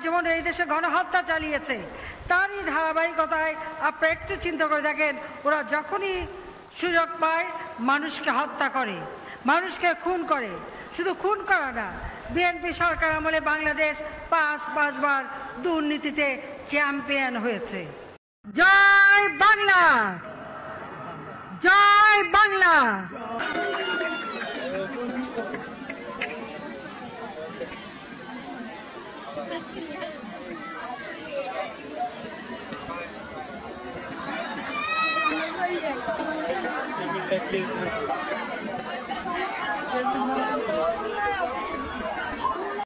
যেমন এই দেশে গণহত্যা চালিয়েছে, তারই ধারাবাহিকতায় আপনি একটু চিন্তা করে দেখেন, ওরা যখনই সুযোগ পায় মানুষকে হত্যা করে, মানুষকে খুন করে। শুধু খুন করা না, বিএনপি সরকার আমলে বাংলাদেশ পাঁচবার দুর্নীতিতে চ্যাম্পিয়ন হয়েছে। জয় বাংলা, জয় বাংলা। Thank you.